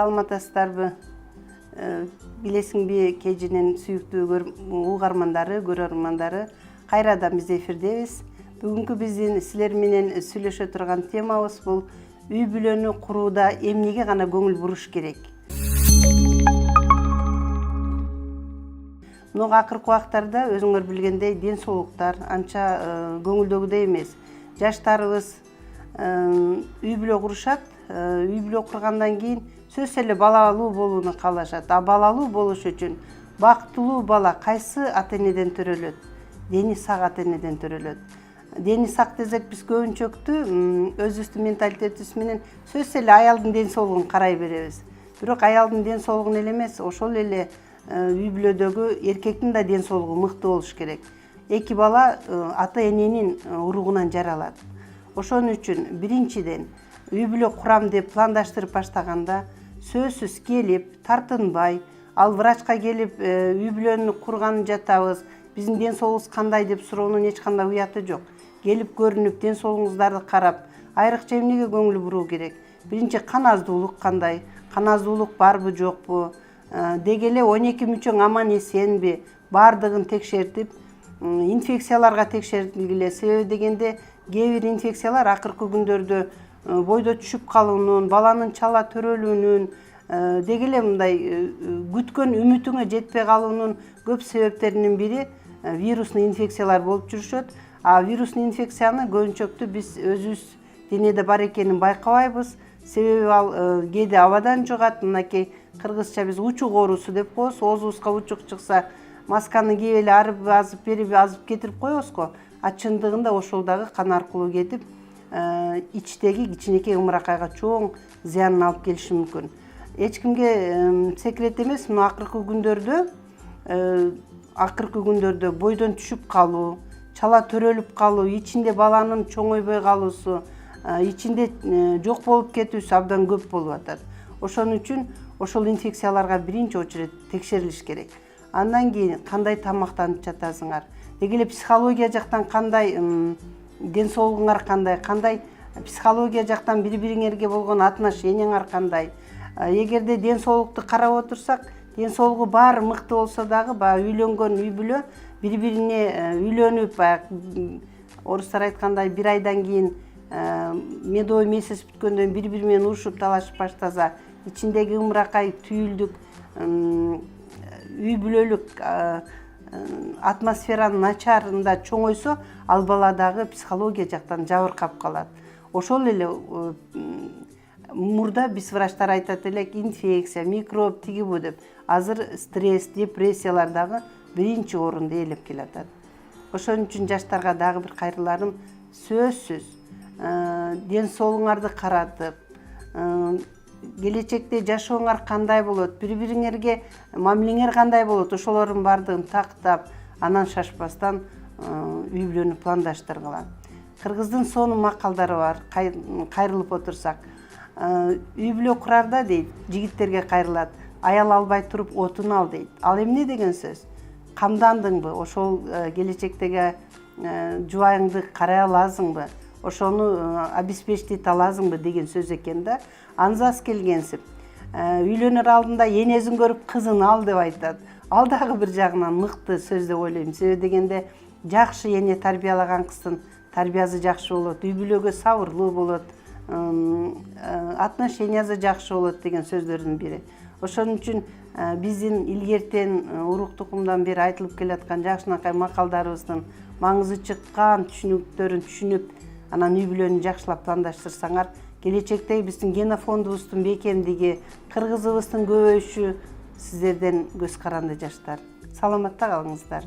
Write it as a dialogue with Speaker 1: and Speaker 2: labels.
Speaker 1: Саламатсыздарбы? Билесиңби, кежинин сүйүктүү угармандары, көрөрмандары, кайрадан биз эфирдебиз. Бүгүнкү биздин силер менен сүйлөшө турган темабыз бул үй бүлөнү курууда эмнеге гана көңүл буруш керек. Мынуга акыркы убактарда өзүңөр билгендей ден соолуктар анча көңүлдөгүдөй эмес. Жаштарыбыз үй бүлө курушат, үй бүлө кургандан кийин сөзсүз эле балалуу болууну каалашат. Балалуу болуш үчүн бактылуу бала кайсы ата-энеден төрөлөт? Дени сак ата-энеден төрөлөт. Дени сак десек биз көбүнчөктү өзүбүздүн менталитетибиз менен сөзсүз эле аялдын ден соолугун карай беребиз. Бирок аялдын ден соолугун эле эмес, ошол эле үй бүлөдөгү эркектин да ден соолугу мыкты болуш керек. Эки бала ата-эненин уругунан жаралат. Ошон үчүн биринчиден үй бүлө курам деп пландаштырып баштаганда сөзсүз келип, тартынбай, ал врачка келип үй бүлөнү курган жатабыз, биздин ден соолугубуз кандай деп суроонун эч кандай уяты жок. Келип көрүнүп, ден соолугуңуздарды карап, айрыкча эмнеге көңүл буруу керек? Биринчи кан аздуулук кандай? Кан аздуулук барбы, жокпу? Деги эле 12 мүчөң аман эсенби? Бардыгын текшертип, инфекцияларга текшертилгиле. Себеби дегенде кээ бир инфекциялар акыркы күндөрдө бойдо түшүп калуунун, баланын чала төрөлүүнүн, деги эле мындай күткөн үмүтүңө жетпей калуунун көп себептеринин бири вирусный инфекциялар болуп жүрүшөт. Вирусный инфекцияны көбүнчөктү биз өзүбүз денеде бар экенин байкабайбыз. Себеби ал кээде абадан жугат. Мынакей кыргызча биз учук оорусу деп коебуз. Оозубузга учук чыкса, масканы кийип эле арып азып берип азып кетирип коебуз го. Чындыгында ошол дагы кан аркылуу кетип, ичтеги кичинекей ымыракайга чоң зыянын алып келиши мүмкүн. Эч кимге секрет эмес, мына акыркы күндөрдө бойдон түшүп калуу, чала төрөлүп калуу, ичинде баланын чоңойбой калуусу, ичинде жок болуп кетүүсү абдан көп болуп атат. Ошон үчүн ошол инфекцияларга биринчи очередь текшерилиш керек. Андан кийин кандай тамактанып жатасыңар? Деги эле психология жактан кандай, ден соолугуңар кандай психология жактан бири-бириңерге болгон отношенияңар кандай? Эгерде ден соолукту карап отурсак, ден соолугу баары мыкты болсо дагы, баягы үйлөнгөн үй бүлө бири-бирине үйлөнүп, орустар айткандай, бир айдан кийин медовый месяц бүткөндөн бири-бири менен урушуп талашып баштаса, ичиндеги ымыракай, түйүлдүк, үй бүлөлүк атмосферанын начарында чоңойсо, ал бала дагы психология жактан жабыркап калат. Ошол эле мурда биз врачтар айтат элек, инфекция, микроб, тиги бу деп. Азыр стресс, депрессиялар дагы биринчи орунду ээлеп келатат. Ошон үчүн жаштарга дагы бир кайрыларым, сөзсүз ден соолугуңарды каратып, келечекте жашооңар кандай болот, бири-бириңерге мамилеңер кандай болот, ошолордун баардыгын тактап, анан шашпастан үй бүлөнү пландаштыргыла. Кыргыздын сонун макалдары бар, кайрылып отурсак. Үй бүлө курарда дейт, жигиттерге кайрылат, аял албай туруп отун ал дейт. Ал эмне деген сөз? Камдандыңбы? Ошол келечектеги жубайыңды карай аласыңбы? Ошону обеспечить эте аласыңбы деген сөз экен да. Анзас келгенсип, үйлөнөр алдында энесин көрүп кызын ал деп айтат. Ал дагы бир жагынан мыкты сөз деп ойлойм. Себеби дегенде жакшы эне тарбиялаган кыздын тарбиясы жакшы болот, үй бүлөгө сабырлуу болот, отношениясы жакшы болот деген сөздөрдүн бири. Ошон үчүн биздин илгертен урук тукумдан бери айтылып келаткан жакшынакай макалдарыбыздын маңызы чыккан түшүнүктөрүн түшүнүп, анан үй бүлөнү жакшылап пландаштырсаңар, келечектеги биздин генофондубуздун бекемдиги, кыргызыбыздын көбөйүшү сиздерден көз каранды жаштар. Саламатта калыңыздар.